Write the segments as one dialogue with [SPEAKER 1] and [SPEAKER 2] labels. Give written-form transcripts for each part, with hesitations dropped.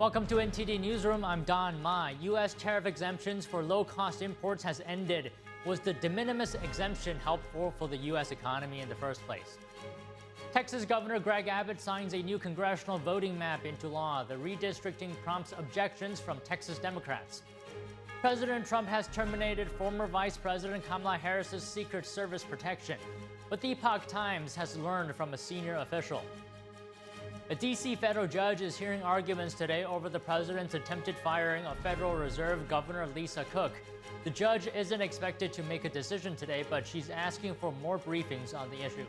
[SPEAKER 1] Welcome to NTD Newsroom. I'm Don Ma. U.S. tariff exemptions for low-cost imports has ended. Was the de minimis exemption helpful for the U.S. economy in the first place? Texas Governor Greg Abbott signs a new congressional voting map into law. The redistricting prompts objections from Texas Democrats. President Trump has terminated former Vice President Kamala Harris's Secret Service protection. But the Epoch Times has learned from a senior official. A D.C. federal judge is hearing arguments today over the president's attempted firing of Federal Reserve Governor Lisa Cook. The judge isn't expected to make a decision today, but she's asking for more briefings on the issue.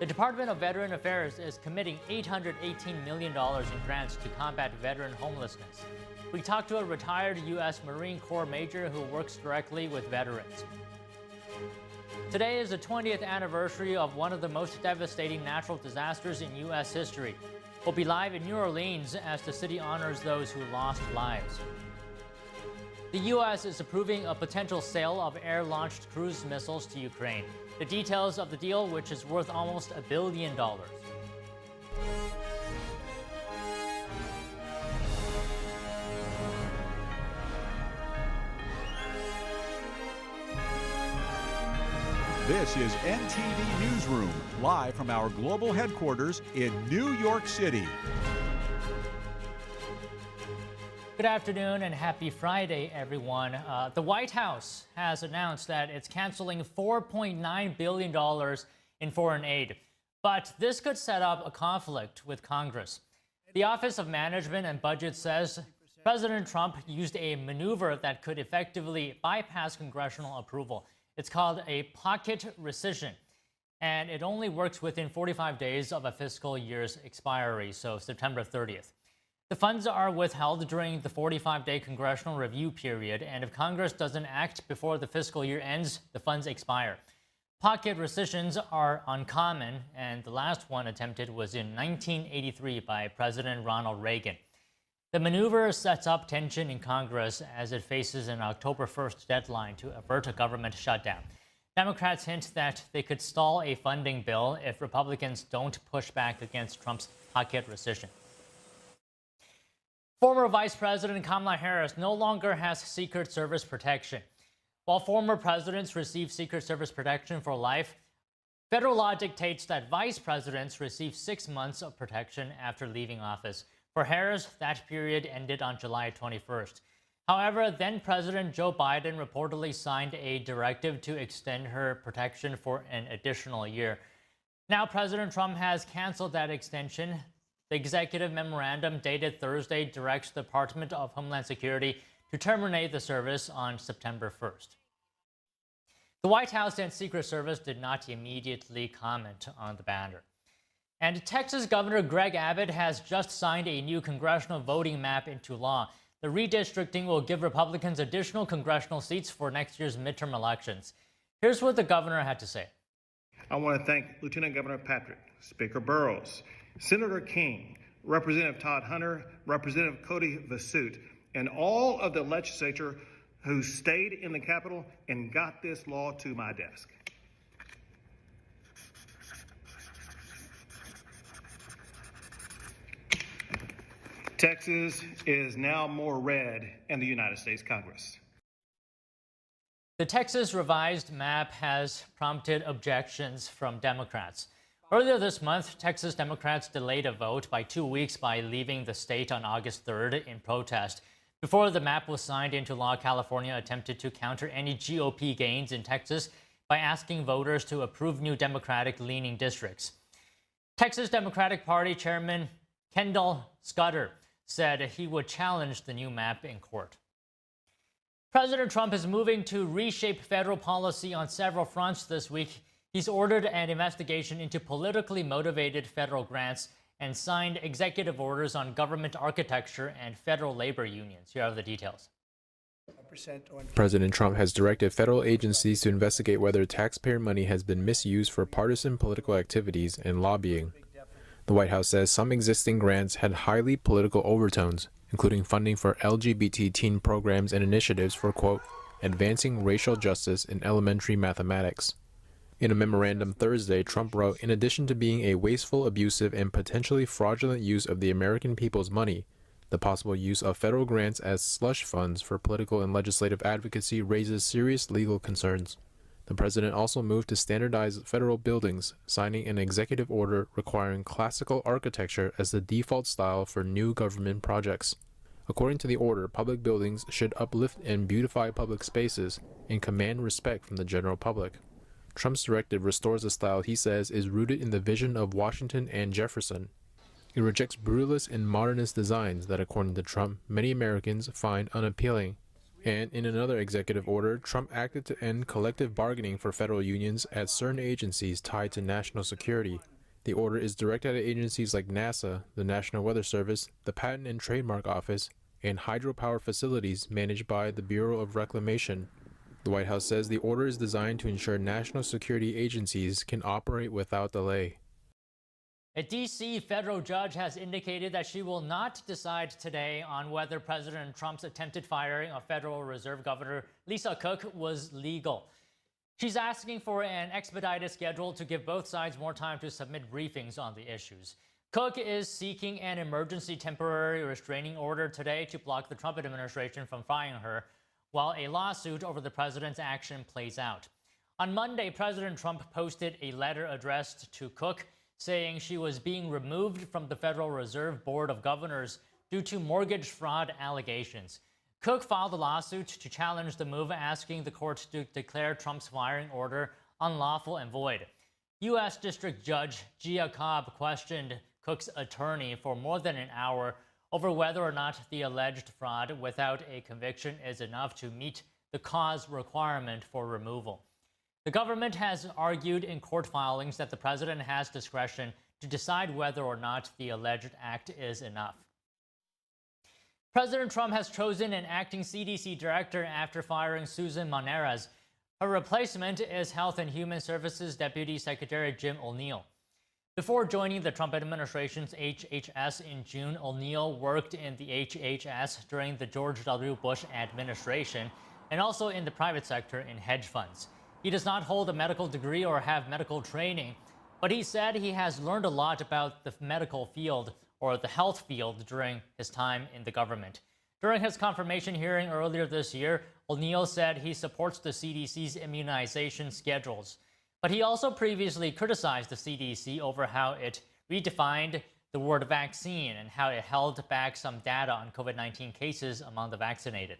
[SPEAKER 1] The Department of Veteran Affairs is committing $818 million in grants to combat veteran homelessness. We talked to a retired U.S. Marine Corps major who works directly with veterans. Today is the 20th anniversary of one of the most devastating natural disasters in U.S. history. We'll be live in New Orleans as the city honors those who lost lives. The U.S. is approving a potential sale of air-launched cruise missiles to Ukraine. The details of the deal, which is worth almost $1 billion.
[SPEAKER 2] This is NTD Newsroom, live from our global headquarters in New York City.
[SPEAKER 1] Good afternoon and happy Friday, everyone. The White House has announced that it's canceling $4.9 billion in foreign aid. But this could set up a conflict with Congress. The Office of Management and Budget says President Trump used a maneuver that could effectively bypass congressional approval. It's called a pocket rescission, and it only works within 45 days of a fiscal year's expiry, so September 30th. The funds are withheld during the 45-day congressional review period, and if Congress doesn't act before the fiscal year ends, the funds expire. Pocket rescissions are uncommon, and the last one attempted was in 1983 by President Ronald Reagan. The maneuver sets up tension in Congress as it faces an October 1st deadline to avert a government shutdown. Democrats hint that they could stall a funding bill if Republicans don't push back against Trump's pocket rescission. Former Vice President Kamala Harris no longer has Secret Service protection. While former presidents receive Secret Service protection for life, federal law dictates that vice presidents receive 6 months of protection after leaving office. For Harris, that period ended on July 21st. However, then-President Joe Biden reportedly signed a directive to extend her protection for an additional year. Now, President Trump has canceled that extension. The executive memorandum dated Thursday directs the Department of Homeland Security to terminate the service on September 1st. The White House and Secret Service did not immediately comment on the matter. And Texas Governor Greg Abbott has just signed a new congressional voting map into law. The redistricting will give Republicans additional congressional seats for next year's midterm elections. Here's what the governor had to say.
[SPEAKER 3] I want to thank Lieutenant Governor Patrick, Speaker Burrows, Senator King, Representative Todd Hunter, Representative Cody Vasut, and all of the legislature who stayed in the Capitol and got this law to my desk. Texas is now more red in the United States Congress.
[SPEAKER 1] The Texas revised map has prompted objections from Democrats. Earlier this month, Texas Democrats delayed a vote by 2 weeks by leaving the state on August 3rd in protest. Before the map was signed into law, California attempted to counter any GOP gains in Texas by asking voters to approve new Democratic-leaning districts. Texas Democratic Party Chairman Kendall Scudder said he would challenge the new map in court. President Trump is moving to reshape federal policy on several fronts this week. He's ordered an investigation into politically motivated federal grants and signed executive orders on government architecture and federal labor unions. Here are the details.
[SPEAKER 4] President Trump has directed federal agencies to investigate whether taxpayer money has been misused for partisan political activities and lobbying. The White House says some existing grants had highly political overtones, including funding for LGBT teen programs and initiatives for, quote, advancing racial justice in elementary mathematics. In a memorandum Thursday, Trump wrote, "In addition to being a wasteful, abusive, and potentially fraudulent use of the American people's money, the possible use of federal grants as slush funds for political and legislative advocacy raises serious legal concerns." The president also moved to standardize federal buildings, signing an executive order requiring classical architecture as the default style for new government projects. According to the order, public buildings should uplift and beautify public spaces and command respect from the general public. Trump's directive restores a style he says is rooted in the vision of Washington and Jefferson. It rejects brutalist and modernist designs that, according to Trump, many Americans find unappealing. And in another executive order, Trump acted to end collective bargaining for federal unions at certain agencies tied to national security. The order is directed at agencies like NASA, the National Weather Service, the Patent and Trademark Office, and hydropower facilities managed by the Bureau of Reclamation. The White House says the order is designed to ensure national security agencies can operate without delay.
[SPEAKER 1] A D.C. federal judge has indicated that she will not decide today on whether President Trump's attempted firing of Federal Reserve Governor Lisa Cook was legal. She's asking for an expedited schedule to give both sides more time to submit briefings on the issues. Cook is seeking an emergency temporary restraining order today to block the Trump administration from firing her, while a lawsuit over the president's action plays out. On Monday, President Trump posted a letter addressed to Cook saying she was being removed from the Federal Reserve Board of Governors due to mortgage fraud allegations. Cook filed a lawsuit to challenge the move, asking the court to declare Trump's firing order unlawful and void. U.S. District Judge Gia Cobb questioned Cook's attorney for more than an hour over whether or not the alleged fraud without a conviction is enough to meet the cause requirement for removal. The government has argued in court filings that the president has discretion to decide whether or not the alleged act is enough. President Trump has chosen an acting CDC director after firing Susan Maneras. Her replacement is Health and Human Services Deputy Secretary Jim O'Neill. Before joining the Trump administration's HHS in June, O'Neill worked in the HHS during the George W. Bush administration and also in the private sector in hedge funds. He does not hold a medical degree or have medical training, but he said he has learned a lot about the medical field or the health field during his time in the government. During his confirmation hearing earlier this year, O'Neill said he supports the CDC's immunization schedules. But he also previously criticized the CDC over how it redefined the word vaccine and how it held back some data on COVID-19 cases among the vaccinated.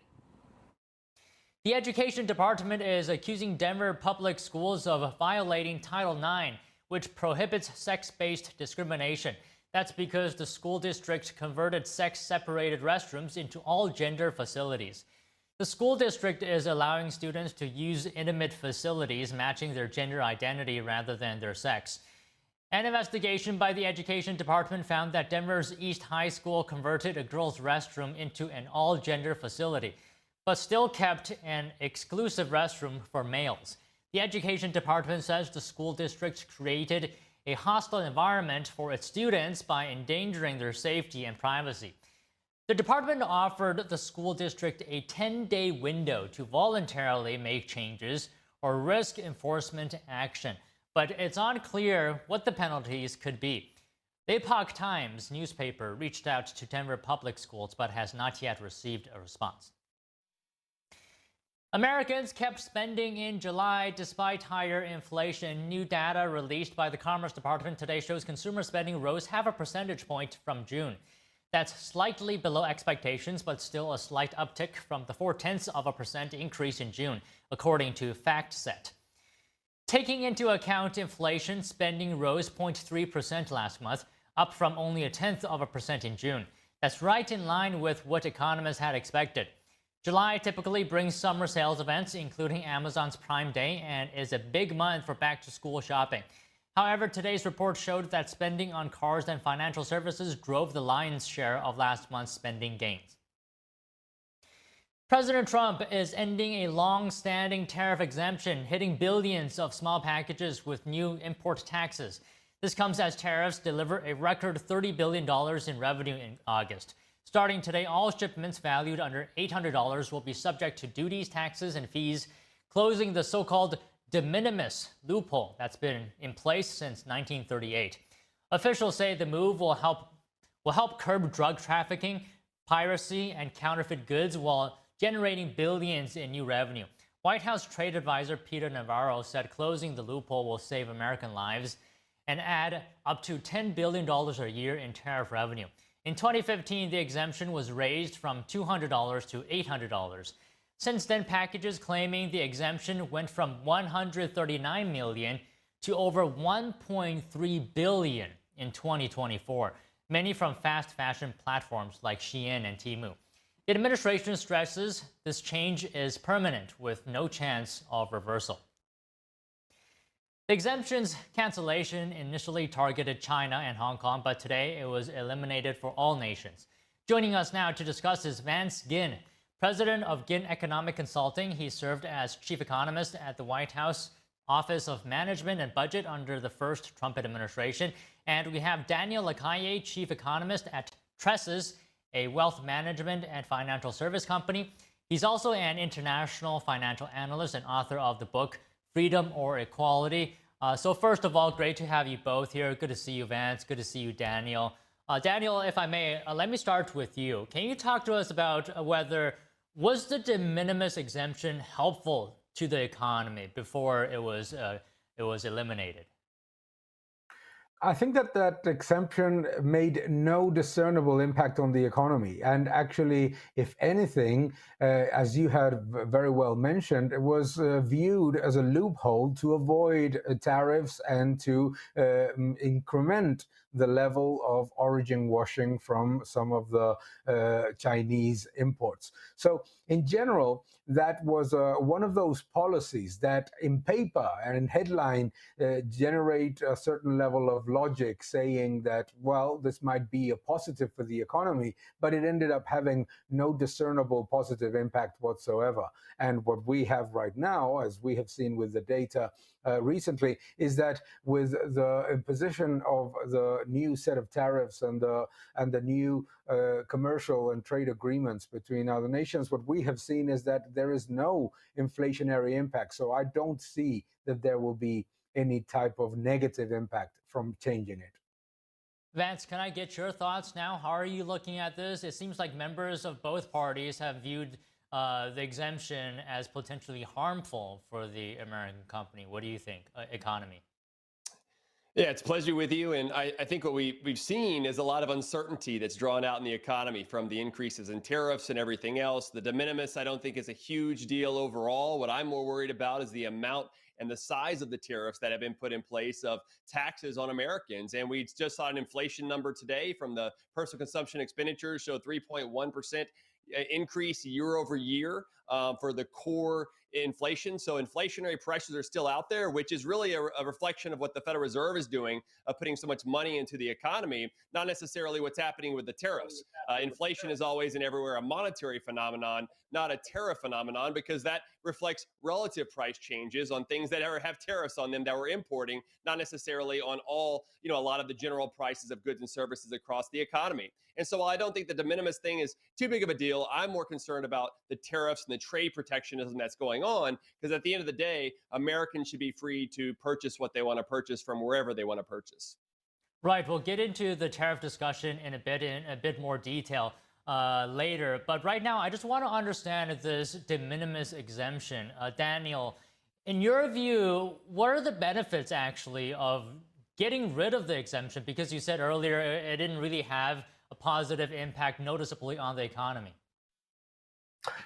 [SPEAKER 1] The Education Department is accusing Denver public schools of violating Title IX, which prohibits sex-based discrimination. That's because the school district converted sex-separated restrooms into all-gender facilities. The school district is allowing students to use intimate facilities matching their gender identity rather than their sex. An investigation by the Education Department found that Denver's East High School converted a girls' restroom into an all-gender facility, but still kept an exclusive restroom for males. The Education Department says the school district created a hostile environment for its students by endangering their safety and privacy. The department offered the school district a 10-day window to voluntarily make changes or risk enforcement action, but it's unclear what the penalties could be. The Epoch Times newspaper reached out to Denver public schools but has not yet received a response. Americans kept spending in July despite higher inflation. New data released by the Commerce Department today shows consumer spending rose 0.5 percentage point from June. That's slightly below expectations, but still a slight uptick from the 0.4% increase in June, according to FactSet. Taking into account inflation, spending rose 0.3% last month, up from only 0.1% in June. That's right in line with what economists had expected. July typically brings summer sales events, including Amazon's Prime Day, and is a big month for back-to-school shopping. However, today's report showed that spending on cars and financial services drove the lion's share of last month's spending gains. President Trump is ending a long-standing tariff exemption, hitting billions of small packages with new import taxes. This comes as tariffs deliver a record $30 billion in revenue in August. Starting today, all shipments valued under $800 will be subject to duties, taxes, and fees, closing the so-called de minimis loophole that's been in place since 1938. Officials say the move will help curb drug trafficking, piracy, and counterfeit goods while generating billions in new revenue. White House trade advisor Peter Navarro said closing the loophole will save American lives and add up to $10 billion a year in tariff revenue. In 2015, the exemption was raised from $200 to $800. Since then, packages claiming the exemption went from 139 million to over 1.3 billion in 2024, many from fast fashion platforms like Shein and Temu. The administration stresses this change is permanent with no chance of reversal. The exemption's cancellation initially targeted China and Hong Kong, but today it was eliminated for all nations. Joining us now to discuss is Vance Ginn, president of Ginn Economic Consulting. He served as chief economist at the White House Office of Management and Budget under the first Trump administration. And we have Daniel Lacaille, chief economist at Tresses, a wealth management and financial service company. He's also an international financial analyst and author of the book Freedom or Equality. So first of all, great to have you both here. Good to see you, Vance. Good to see you, Daniel. Daniel, if I may, let me start with you. Can you talk to us about whether was the de minimis exemption helpful to the economy before it was eliminated?
[SPEAKER 5] I think that exemption made no discernible impact on the economy. And actually, if anything, as you had very well mentioned, it was viewed as a loophole to avoid tariffs and to increment the level of origin washing from some of the Chinese imports. So in general, that was one of those policies that in paper and in headline generate a certain level of logic saying that, well, this might be a positive for the economy, but it ended up having no discernible positive impact whatsoever. And what we have right now, as we have seen with the data recently, is that with the imposition of the new set of tariffs and the new commercial and trade agreements between other nations, what we have seen is that there is no inflationary impact. So I don't see that there will be any type of negative impact from changing it.
[SPEAKER 1] Vance, can I get your thoughts now? How are you looking at this? It seems like members of both parties have viewed the exemption as potentially harmful for the American company. What do you think, economy?
[SPEAKER 6] Yeah, it's a pleasure with you. And I think what we've seen is a lot of uncertainty that's drawn out in the economy from the increases in tariffs and everything else. The de minimis, I don't think, is a huge deal overall. What I'm more worried about is the amount and the size of the tariffs that have been put in place of taxes on Americans. And we just saw an inflation number today from the personal consumption expenditures show 3.1% increase year over year for the core inflation. So inflationary pressures are still out there, which is really a reflection of what the Federal Reserve is doing, putting so much money into the economy, not necessarily what's happening with the tariffs. Inflation is always and everywhere a monetary phenomenon, not a tariff phenomenon, because that reflects relative price changes on things that have tariffs on them that we're importing, not necessarily on all, a lot of the general prices of goods and services across the economy. And so while I don't think the de minimis thing is too big of a deal, I'm more concerned about the tariffs and the trade protectionism that's going on, because at the end of the day, Americans should be free to purchase what they want to purchase from wherever they want to purchase.
[SPEAKER 1] Right. We'll get into the tariff discussion in a bit more detail later. But right now, I just want to understand this de minimis exemption. Daniel, in your view, what are the benefits actually of getting rid of the exemption? Because you said earlier it didn't really have a positive impact noticeably on the economy.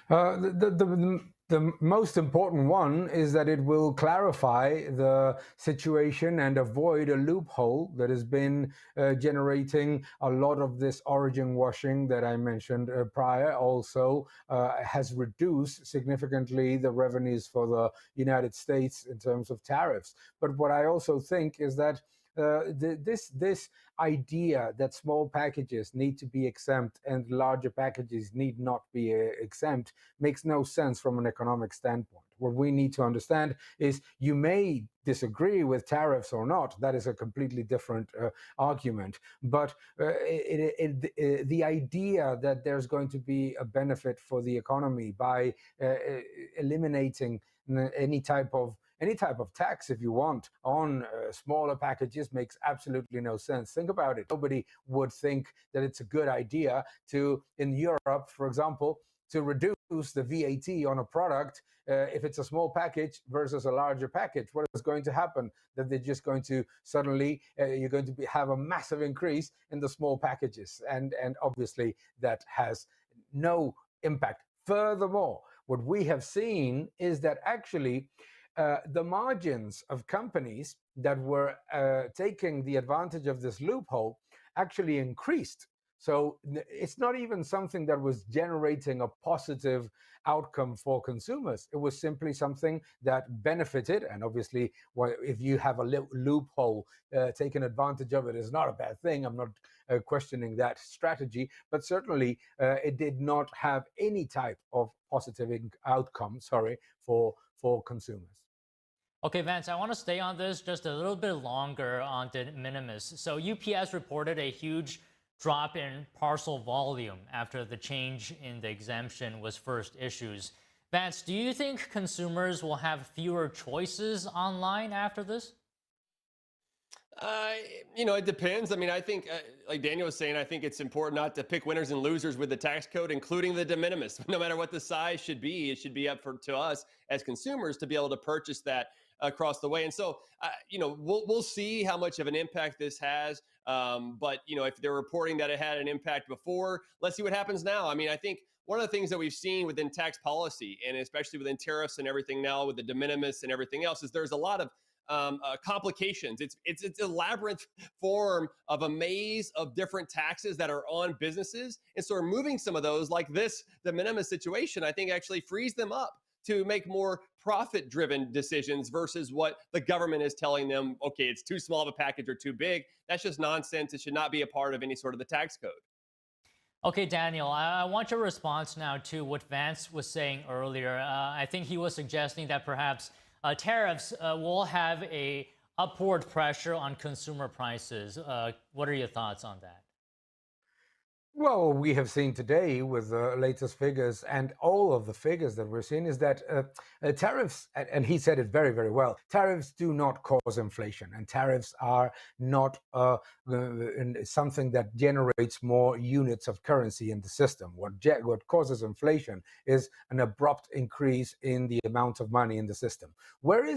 [SPEAKER 5] The most important one is that it will clarify the situation and avoid a loophole that has been generating a lot of this origin washing that I mentioned prior. Also has reduced significantly the revenues for the United States in terms of tariffs. But what I also think is that this idea that small packages need to be exempt and larger packages need not be exempt makes no sense from an economic standpoint. What we need to understand is you may disagree with tariffs or not. That is a completely different argument. But the idea that there's going to be a benefit for the economy by eliminating any type of any type of tax, if you want, on smaller packages makes absolutely no sense. Think about it. Nobody would think that it's a good idea to, in Europe, for example, to reduce the VAT on a product if it's a small package versus a larger package. What is going to happen? That they're just going to suddenly, you're going to have a massive increase in the small packages. And obviously that has no impact. Furthermore, what we have seen is that actually the margins of companies that were taking the advantage of this loophole actually increased. So it's not even something that was generating a positive outcome for consumers. It was simply something that benefited. And obviously, if you have a loophole, taking advantage of it is not a bad thing. I'm not questioning that strategy, but certainly it did not have any type of positive outcome, for consumers.
[SPEAKER 1] Okay, Vance, I want to stay on this just a little bit longer on de minimis. So UPS reported a huge drop in parcel volume after the change in the exemption was first issued. Vance, do you think consumers will have fewer choices online after this?
[SPEAKER 6] It depends. I mean, I think, like Daniel was saying, I think it's important not to pick winners and losers with the tax code, including the de minimis. No matter what the size should be, it should be up to us as consumers to be able to purchase that across the way. And so, we'll see how much of an impact this has. But if they're reporting that it had an impact before, let's see what happens now. I mean, I think one of the things that we've seen within tax policy, and especially within tariffs and everything now with the de minimis and everything else, is there's a lot of complications. It's a labyrinth form of a maze of different taxes that are on businesses. And so removing some of those, like this de minimis situation, I think actually frees them up to make more profit-driven decisions versus what the government is telling them, okay, it's too small of a package or too big. That's just nonsense. It should not be a part of any sort of the tax code.
[SPEAKER 1] Okay, Daniel, I want your response now to what Vance was saying earlier. I think he was suggesting that perhaps tariffs will have a upward pressure on consumer prices. What are your thoughts on that?
[SPEAKER 5] Well, we have seen today with the latest figures and all of the figures that we're seeing is that tariffs, and he said it very, very well, tariffs do not cause inflation, and tariffs are not something that generates more units of currency in the system. What causes inflation is an abrupt increase in the amount of money in the system. Where are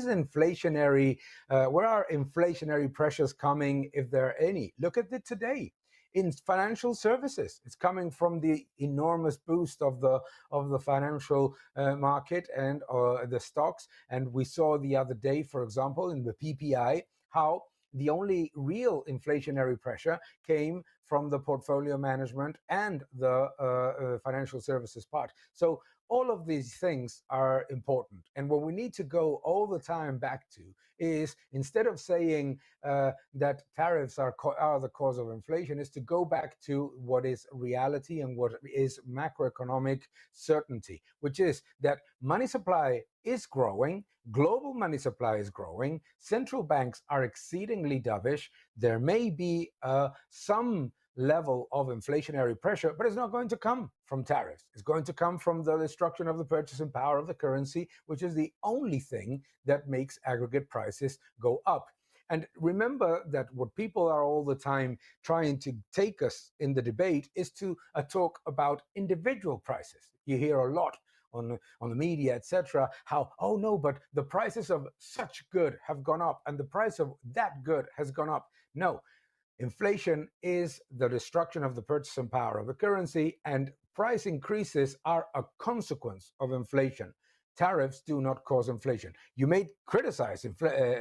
[SPEAKER 5] inflationary pressures coming, if there are any? Look at it today. In financial services, it's coming from the enormous boost of the financial market and the stocks. And we saw the other day, for example, in the PPI, how the only real inflationary pressure came from the portfolio management and the financial services part. So all of these things are important. And what we need to go all the time back to is, instead of saying that tariffs are the cause of inflation, is to go back to what is reality and what is macroeconomic certainty, which is that money supply is growing, global money supply is growing, central banks are exceedingly dovish. There may be some level of inflationary pressure, but it's not going to come from tariffs. It's going to come from the destruction of the purchasing power of the currency, which is the only thing that makes aggregate prices go up. And remember that what people are all the time trying to take us in the debate is to talk about individual prices. You hear a lot on the media, etc., how, oh no, but the prices of such good have gone up and the price of that good has gone up. No. Inflation is the destruction of the purchasing power of the currency, and price increases are a consequence of inflation. Tariffs do not cause inflation. You may criticize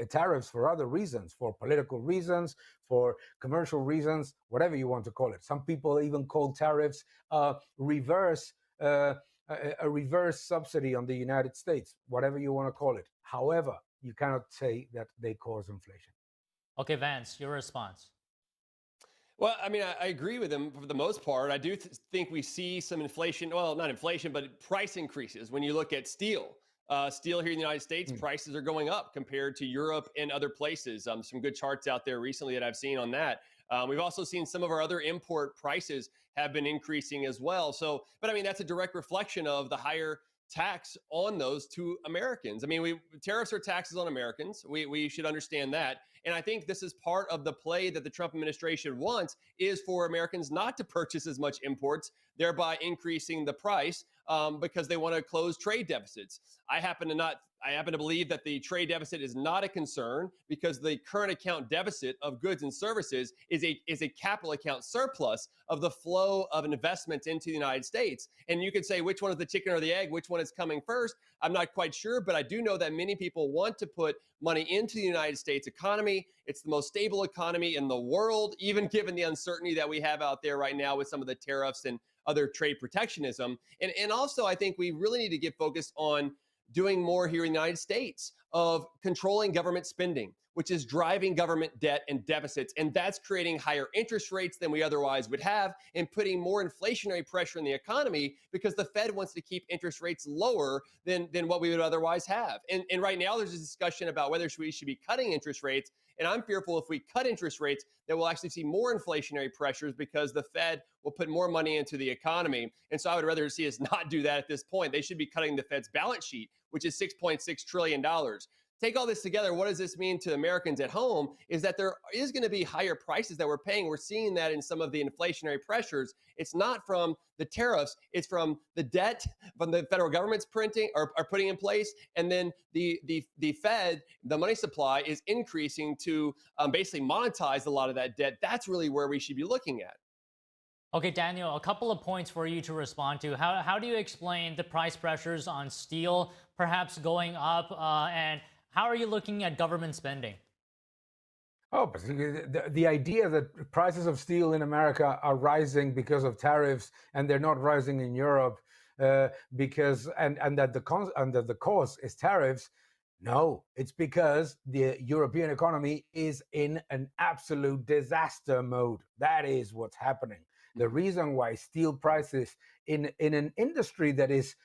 [SPEAKER 5] tariffs for other reasons, for political reasons, for commercial reasons, whatever you want to call it. Some people even call tariffs a reverse subsidy on the United States, whatever you want to call it. However, you cannot say that they cause inflation.
[SPEAKER 1] Okay, Vance, your response.
[SPEAKER 6] Well, I mean, I agree with him for the most part. I do think we see some inflation, well, not inflation, but price increases. When you look at steel, steel here in the United States, prices are going up compared to Europe and other places. Some good charts out there recently that I've seen on that. We've also seen some of our other import prices have been increasing as well. So, but I mean, that's a direct reflection of the higher tax on those to Americans. I mean, tariffs are taxes on Americans. We should understand that. And I think this is part of the play that the Trump administration wants, is for Americans not to purchase as much imports, thereby increasing the price because they want to close trade deficits. I happen to believe that the trade deficit is not a concern because the current account deficit of goods and services is a capital account surplus of the flow of investments into the United States. And you could say which one is the chicken or the egg, which one is coming first. I'm not quite sure, but I do know that many people want to put money into the United States economy. It's the most stable economy in the world, even given the uncertainty that we have out there right now with some of the tariffs and other trade protectionism. And also, I think we really need to get focused on doing more here in the United States of controlling government spending, which is driving government debt and deficits. And that's creating higher interest rates than we otherwise would have and putting more inflationary pressure in the economy because the Fed wants to keep interest rates lower than what we would otherwise have. And right now there's a discussion about whether we should be cutting interest rates. And I'm fearful if we cut interest rates, that we'll actually see more inflationary pressures because the Fed will put more money into the economy. And so I would rather see us not do that at this point. They should be cutting the Fed's balance sheet, which is $6.6 trillion. Take all this together, what does this mean to Americans at home is that there is going to be higher prices that we're paying. We're seeing that in some of the inflationary pressures. It's not from the tariffs, it's from the debt from the federal government's printing or putting in place. And then the Fed, the money supply is increasing to basically monetize a lot of that debt. That's really where we should be looking at.
[SPEAKER 1] Okay, Daniel, a couple of points for you to respond to. How do you explain the price pressures on steel perhaps going up and how are you looking at government spending?
[SPEAKER 5] Oh, but the idea that prices of steel in America are rising because of tariffs and they're not rising in Europe because that the cause is tariffs. No, it's because the European economy is in an absolute disaster mode. That is what's happening. The reason why steel prices in an industry that is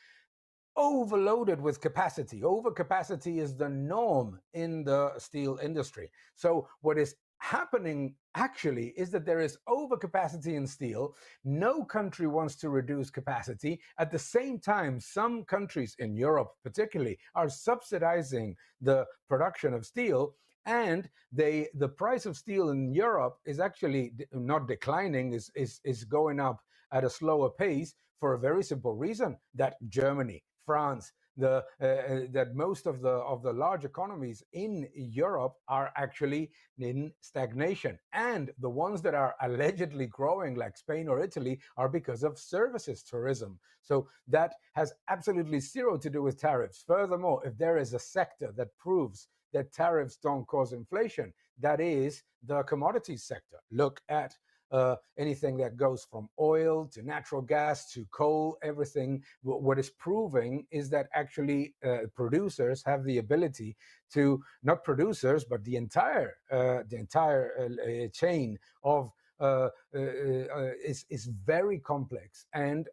[SPEAKER 5] overloaded with capacity. Overcapacity is the norm in the steel industry. So what is happening actually is that there is overcapacity in steel. No country wants to reduce capacity. At the same time, some countries in Europe particularly are subsidizing the production of steel, and the price of steel in Europe is actually not declining, is going up at a slower pace for a very simple reason, that Germany, France, that most of the large economies in Europe are actually in stagnation. And the ones that are allegedly growing, like Spain or Italy, are because of services tourism. So that has absolutely zero to do with tariffs. Furthermore, if there is a sector that proves that tariffs don't cause inflation, that is the commodities sector. Look at anything that goes from oil to natural gas to coal, everything. What is proving is that actually producers have the ability to, not producers, but the entire chain of is very complex and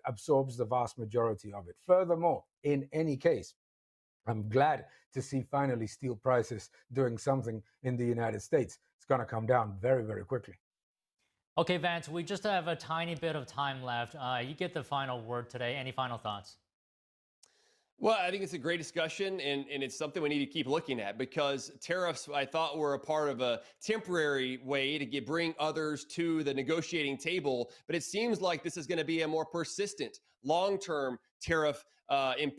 [SPEAKER 5] absorbs the vast majority of it. Furthermore, in any case, I'm glad to see finally steel prices doing something in the United States. It's going to come down very, very quickly.
[SPEAKER 1] Okay, Vance, we just have a tiny bit of time left. You get the final word today. Any final thoughts?
[SPEAKER 6] Well, I think it's a great discussion, and it's something we need to keep looking at, because tariffs, I thought, were a part of a temporary way to bring others to the negotiating table. But it seems like this is going to be a more persistent, long-term tariff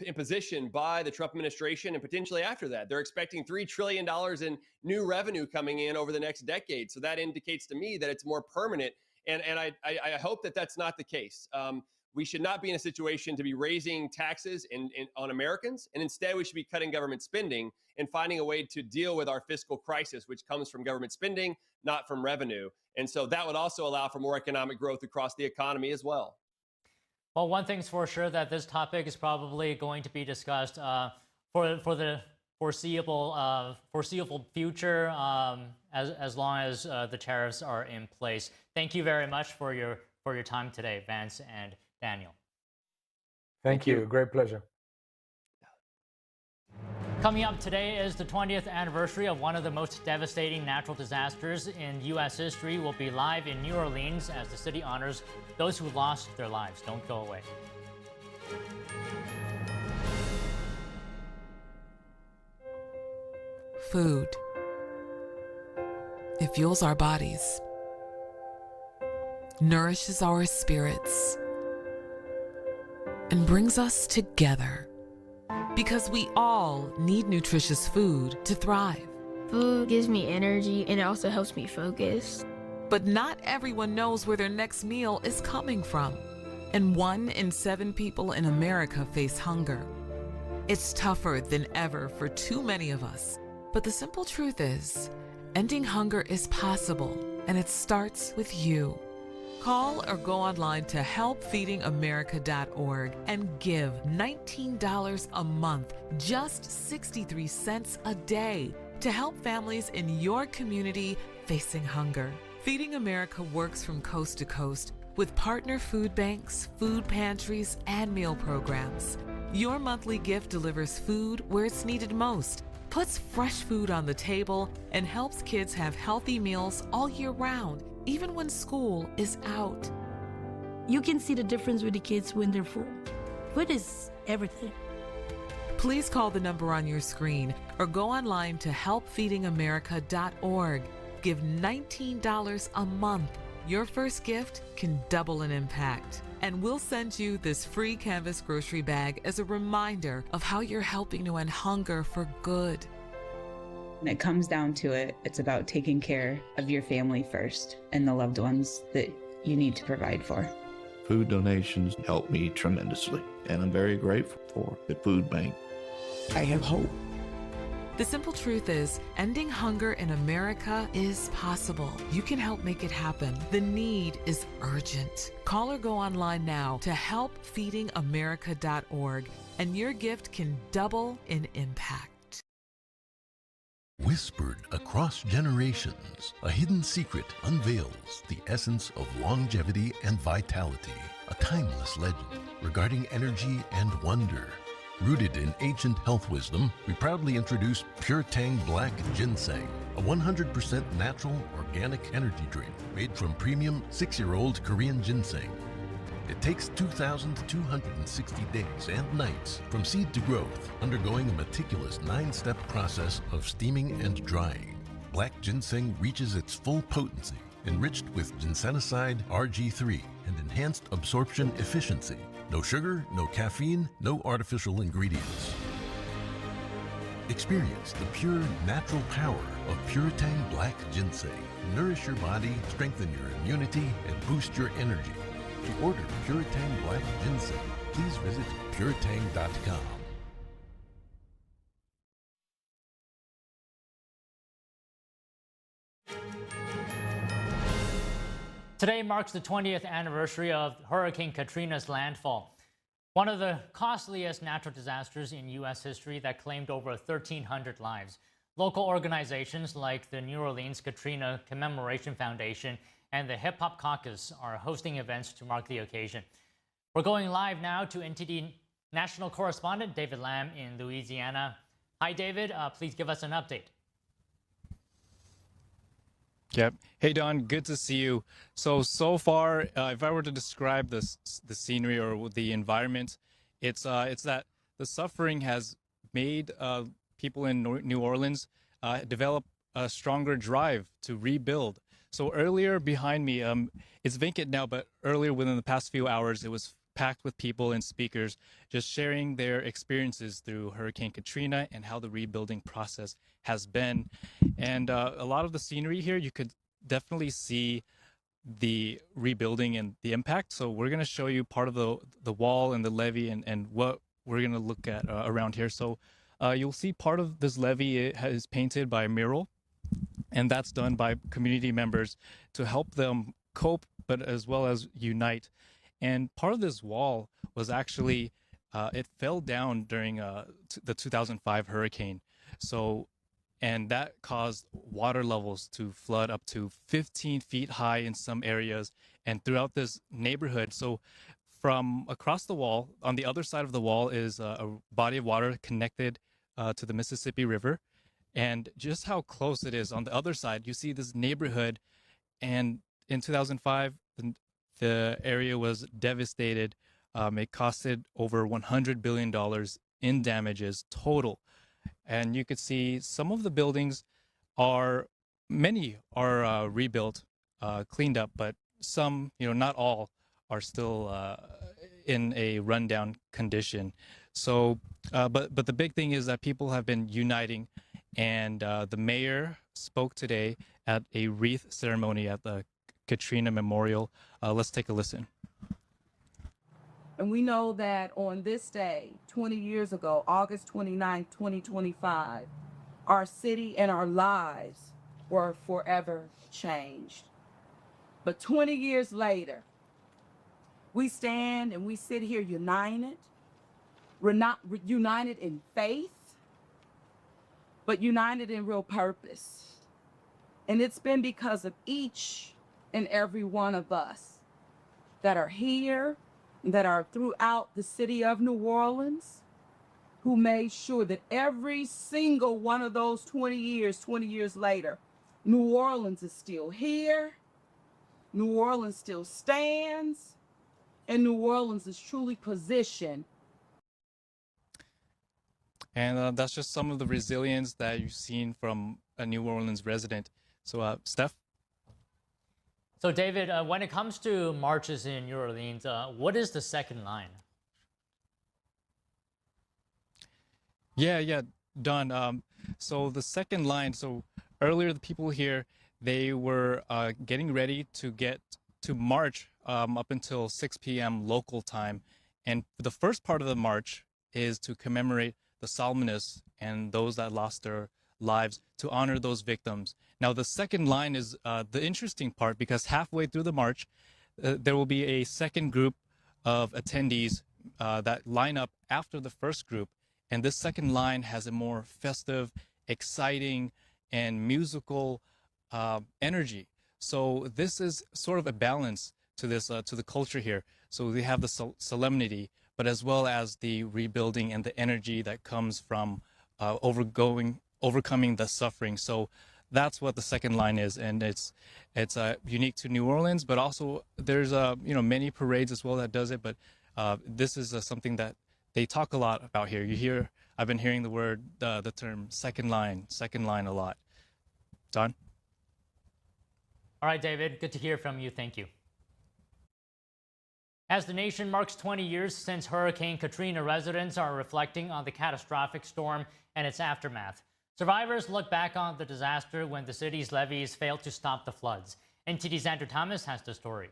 [SPEAKER 6] imposition by the Trump administration, and potentially after that. They're expecting $3 trillion in new revenue coming in over the next decade. So that indicates to me that it's more permanent. And I hope that that's not the case. We should not be in a situation to be raising taxes on Americans, and instead we should be cutting government spending and finding a way to deal with our fiscal crisis, which comes from government spending, not from revenue. And so that would also allow for more economic growth across the economy as well.
[SPEAKER 1] Well, one thing's for sure, that this topic is probably going to be discussed for the foreseeable future as long as the tariffs are in place. Thank you very much for your time today, Vance and Daniel.
[SPEAKER 5] Thank you. Great pleasure.
[SPEAKER 1] Coming up today is the 20th anniversary of one of the most devastating natural disasters in U.S. history. We'll be live in New Orleans as the city honors those who lost their lives. Don't go away.
[SPEAKER 7] food. It fuels our bodies, nourishes our spirits, and brings us together. Because we all need nutritious food to thrive.
[SPEAKER 8] Food gives me energy and it also helps me focus.
[SPEAKER 7] But not everyone knows where their next meal is coming from. And 1 in 7 people in America face hunger. It's tougher than ever for too many of us. But the simple truth is, ending hunger is possible, and it starts with you. Call or go online to helpfeedingamerica.org and give $19 a month, just 63 cents a day, to help families in your community facing hunger. Feeding America works from coast to coast with partner food banks, food pantries, and meal programs. Your monthly gift delivers food where it's needed most, puts fresh food on the table, and helps kids have healthy meals all year round, even when school is out.
[SPEAKER 9] You can see the difference with the kids when they're full. Food is everything.
[SPEAKER 7] Please call the number on your screen or go online to helpfeedingamerica.org. Give $19 a month. Your first gift can double an impact. And we'll send you this free canvas grocery bag as a reminder of how you're helping to end hunger for good.
[SPEAKER 10] When it comes down to it, it's about taking care of your family first and the loved ones that you need to provide for.
[SPEAKER 11] Food donations help me tremendously, and I'm very grateful for the food bank.
[SPEAKER 10] I have hope.
[SPEAKER 7] The simple truth is, ending hunger in America is possible. You can help make it happen. The need is urgent. Call or go online now to helpfeedingamerica.org, and your gift can double in impact.
[SPEAKER 12] Whispered across generations, a hidden secret unveils the essence of longevity and vitality, a timeless legend regarding energy and wonder. Rooted in ancient health wisdom, we proudly introduce Pure Tang Black Ginseng, a 100% natural organic energy drink made from premium 6-year-old Korean ginseng. It takes 2,260 days and nights from seed to growth, undergoing a meticulous 9-step process of steaming and drying. Black ginseng reaches its full potency, enriched with ginsenoside RG3 and enhanced absorption efficiency. No sugar, no caffeine, no artificial ingredients. Experience the pure natural power of Pure Tang Black Ginseng. Nourish your body, strengthen your immunity, and boost your energy. To order Pure Tang Black Ginseng, please visit puretang.com.
[SPEAKER 1] Today marks the 20th anniversary of Hurricane Katrina's landfall, one of the costliest natural disasters in U.S. history that claimed over 1,300 lives. Local organizations like the New Orleans Katrina Commemoration Foundation and the Hip Hop Caucus are hosting events to mark the occasion. We're going live now to NTD national correspondent David Lam in Louisiana. Hi, David. Please give us an update.
[SPEAKER 13] Yep. Hey, Don. Good to see you. So far, if I were to describe the scenery or the environment, it's that the suffering has made people in New Orleans develop a stronger drive to rebuild. So earlier behind me, it's vacant now, but earlier within the past few hours, it was packed with people and speakers just sharing their experiences through Hurricane Katrina and how the rebuilding process has been. And a lot of the scenery here, you could definitely see the rebuilding and the impact. So we're going to show you part of the wall and the levee and what we're going to look at around here. So you'll see part of this levee is painted by a mural, and that's done by community members to help them cope, but as well as unite. And part of this wall was actually, it fell down during the 2005 hurricane. And that caused water levels to flood up to 15 feet high in some areas and throughout this neighborhood. So from across the wall, on the other side of the wall is a body of water connected to the Mississippi River. And just how close it is on the other side, you see this neighborhood. And in 2005, the area was devastated. It costed over $100 billion in damages total. and you could see some of the buildings many are rebuilt, cleaned up, but some, not all, are still in a rundown condition. So, but the big thing is that people have been uniting, and the mayor spoke today at a wreath ceremony at the Katrina Memorial. Let's take a listen.
[SPEAKER 14] And we know that on this day, 20 years ago, August 29, 2025, our city and our lives were forever changed. But 20 years later, we stand and we sit here united. We're not united in faith, but united in real purpose. And it's been because of each and every one of us that are here, that are throughout the city of New Orleans, who made sure that every single one of those 20 years later, New Orleans is still here, New Orleans still stands, and New Orleans is truly positioned.
[SPEAKER 13] And that's just some of the resilience that you've seen from a New Orleans resident. So, Steph?
[SPEAKER 1] So, David, when it comes to marches in New Orleans, what is the second line?
[SPEAKER 13] Yeah, Don. So the second line, so earlier the people here, they were getting ready to march up until 6 p.m. local time. And the first part of the march is to commemorate the Solomonists and those that lost their lives, to honor those victims. Now, the second line is the interesting part, because halfway through the march, there will be a second group of attendees that line up after the first group. And this second line has a more festive, exciting, and musical energy. So this is sort of a balance to this to the culture here. So we have the solemnity, but as well as the rebuilding and the energy that comes from overcoming the suffering. So that's what the second line is, and it's unique to New Orleans. But also there's many parades as well that does it. But this is something that they talk a lot about here. I've been hearing the term second line a lot. Don?
[SPEAKER 1] All right, David, good to hear from you. Thank you. As the nation marks 20 years since Hurricane Katrina, residents are reflecting on the catastrophic storm and its aftermath. Survivors look back on the disaster when the city's levees failed to stop the floods. NTD's Andrew Thomas has the story.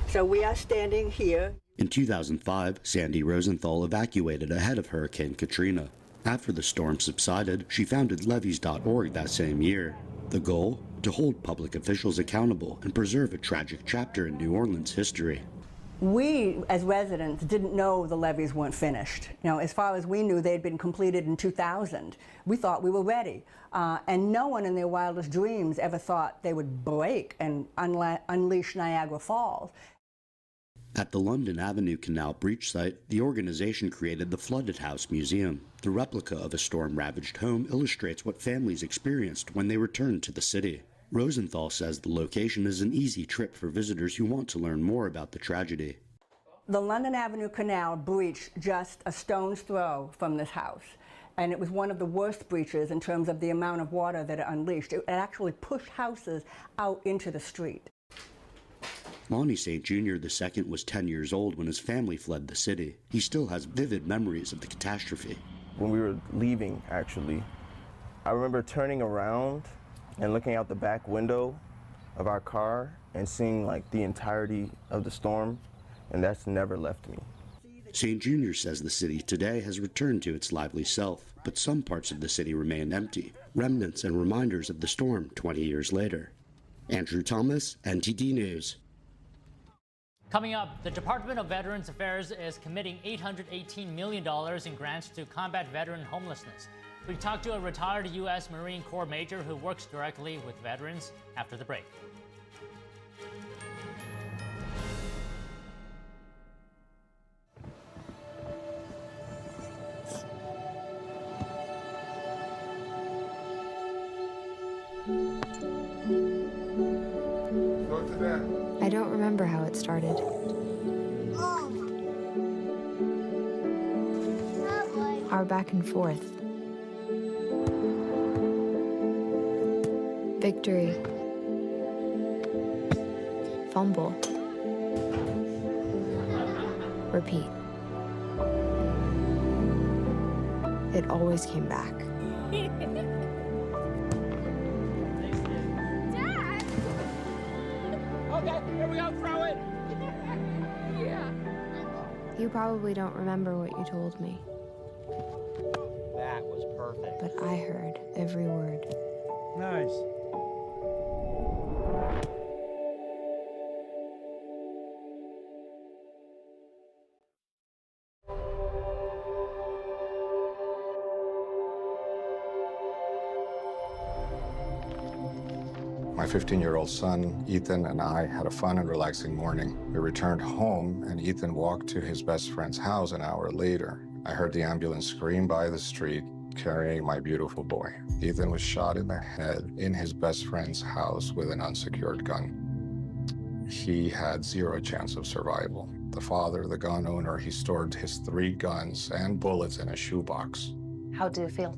[SPEAKER 15] So we are standing here.
[SPEAKER 16] In 2005, Sandy Rosenthal evacuated ahead of Hurricane Katrina. After the storm subsided, she founded levees.org that same year. The goal? To hold public officials accountable and preserve a tragic chapter in New Orleans history.
[SPEAKER 15] We, as residents, didn't know the levees weren't finished. As far as we knew, they'd been completed in 2000. We thought we were ready. And no one in their wildest dreams ever thought they would break and unleash Niagara Falls.
[SPEAKER 16] At the London Avenue Canal breach site, the organization created the Flooded House Museum. The replica of a storm-ravaged home illustrates what families experienced when they returned to the city. Rosenthal says the location is an easy trip for visitors who want to learn more about the tragedy.
[SPEAKER 15] The London Avenue Canal breached just a stone's throw from this house. And it was one of the worst breaches in terms of the amount of water that it unleashed. It actually pushed houses out into the street.
[SPEAKER 16] Lonnie St. Jr. II was 10 years old when his family fled the city. He still has vivid memories of the catastrophe.
[SPEAKER 17] When we were leaving, actually, I remember turning around and looking out the back window of our car and seeing the entirety of the storm, and that's never left me.
[SPEAKER 16] St. Jr. says the city today has returned to its lively self, but some parts of the city remain empty, remnants and reminders of the storm 20 years later. Andrew Thomas, NTD News.
[SPEAKER 1] Coming up, the Department of Veterans Affairs is committing $818 million in grants to combat veteran homelessness. We talked to a retired U.S. Marine Corps major who works directly with veterans after the break.
[SPEAKER 18] I don't remember how it started. Our back and forth. Victory. Fumble. Repeat. It always came back.
[SPEAKER 19] Dad! Okay, here we go, throw it! Yeah.
[SPEAKER 18] You probably don't remember what you told me.
[SPEAKER 19] That was perfect.
[SPEAKER 18] But I heard every word.
[SPEAKER 19] Nice.
[SPEAKER 20] My 15-year-old son, Ethan, and I had a fun and relaxing morning. We returned home, and Ethan walked to his best friend's house an hour later. I heard the ambulance scream by the street, carrying my beautiful boy. Ethan was shot in the head in his best friend's house with an unsecured gun. He had zero chance of survival. The father, the gun owner, he stored his 3 guns and bullets in a shoebox.
[SPEAKER 21] How do you feel?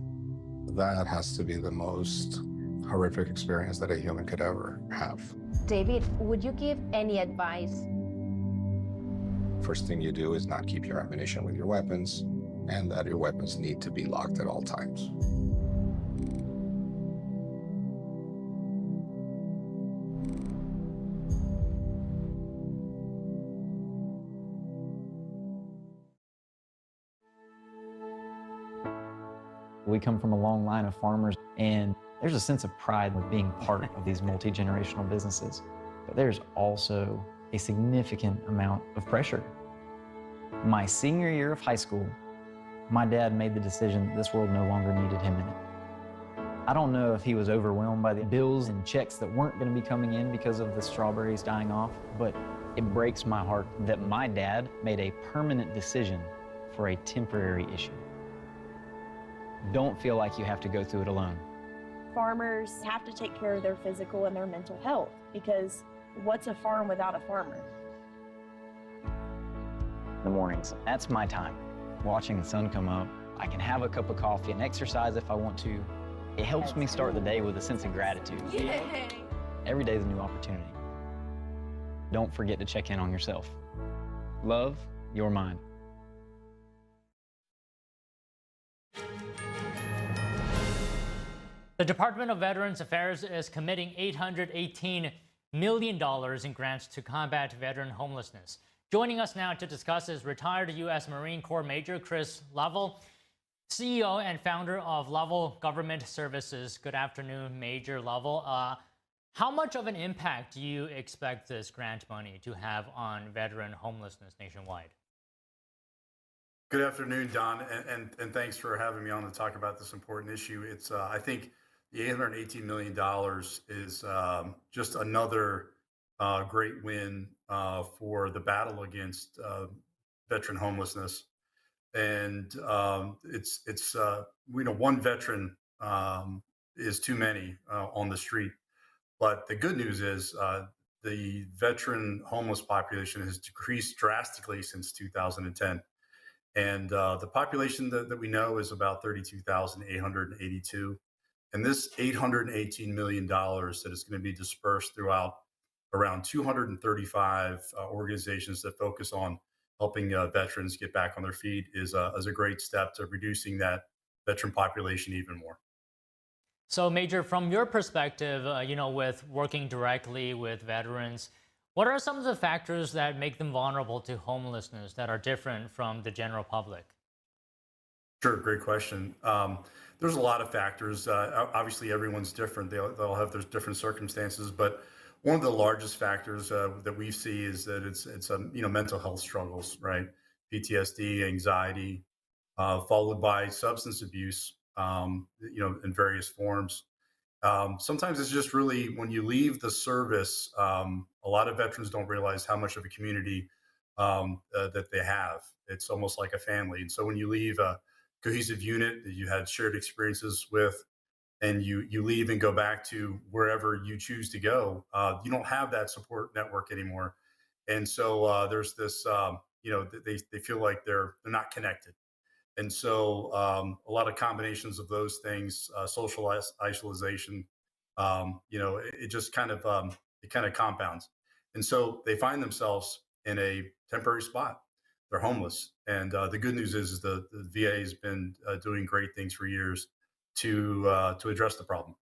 [SPEAKER 20] That has to be the most horrific experience that a human could ever have.
[SPEAKER 21] David, would you give any advice?
[SPEAKER 20] First thing you do is not keep your ammunition with your weapons, and that your weapons need to be locked at all times.
[SPEAKER 22] We come from a long line of farmers, and there's a sense of pride with being part of these multi-generational businesses. But there's also a significant amount of pressure. My senior year of high school, my dad made the decision that this world no longer needed him in it. I don't know if he was overwhelmed by the bills and checks that weren't going to be coming in because of the strawberries dying off, but it breaks my heart that my dad made a permanent decision for a temporary issue. Don't feel like you have to go through it alone.
[SPEAKER 23] Farmers have to take care of their physical and their mental health, because what's a farm without a farmer?
[SPEAKER 22] In the mornings, that's my time. Watching the sun come up, I can have a cup of coffee and exercise if I want to. It helps me start the day with a sense of gratitude.
[SPEAKER 23] Yay!
[SPEAKER 22] Every day is a new opportunity. Don't forget to check in on yourself. Love, your mind.
[SPEAKER 1] The Department of Veterans Affairs is committing $818 million in grants to combat veteran homelessness. Joining us now to discuss is retired U.S. Marine Corps Major Chris Lovell, CEO and founder of Lovell Government Services. Good afternoon, Major Lovell. How much of an impact do you expect this grant money to have on veteran homelessness nationwide?
[SPEAKER 24] Good afternoon, Don, and thanks for having me on to talk about this important issue. It's I think the $818 million is just another great win for the battle against veteran homelessness. And it's one veteran is too many on the street. But the good news is the veteran homeless population has decreased drastically since 2010. And the population that we know is about 32,882. And this $818 million that is going to be dispersed throughout around 235 organizations that focus on helping veterans get back on their feet is a great step to reducing that veteran population even more.
[SPEAKER 1] So, Major, from your perspective, with working directly with veterans, what are some of the factors that make them vulnerable to homelessness that are different from the general public?
[SPEAKER 24] Sure, great question. There's a lot of factors. Obviously, everyone's different. They all have their different circumstances, but one of the largest factors that we see is that it's mental health struggles, right? PTSD, anxiety, followed by substance abuse, in various forms. Sometimes it's just really when you leave the service, a lot of veterans don't realize how much of a community that they have. It's almost like a family. And so when you leave a cohesive unit that you had shared experiences with, and you leave and go back to wherever you choose to go, you don't have that support network anymore. And so there's this, they feel like they're not connected. And so a lot of combinations of those things, social isolation, it just kind of compounds. And so they find themselves in a temporary spot. They're homeless. And the good news is the VA has been doing great things for years to address the problem.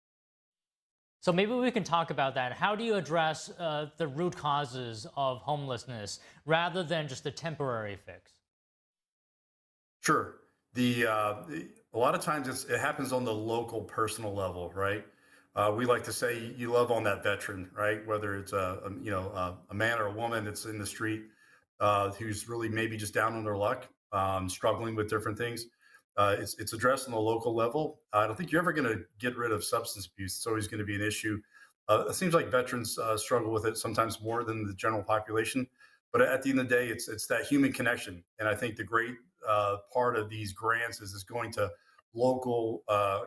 [SPEAKER 1] So maybe we can talk about that. How do you address the root causes of homelessness rather than just a temporary fix?
[SPEAKER 24] Sure. A lot of times it happens on the local personal level, right? We like to say you love on that veteran, right? Whether it's a man or a woman that's in the street who's really maybe just down on their luck, struggling with different things. It's addressed on the local level. I don't think you're ever going to get rid of substance abuse. It's always going to be an issue. It seems like veterans struggle with it sometimes more than the general population. But at the end of the day, it's that human connection. And I think the great part of these grants is going to local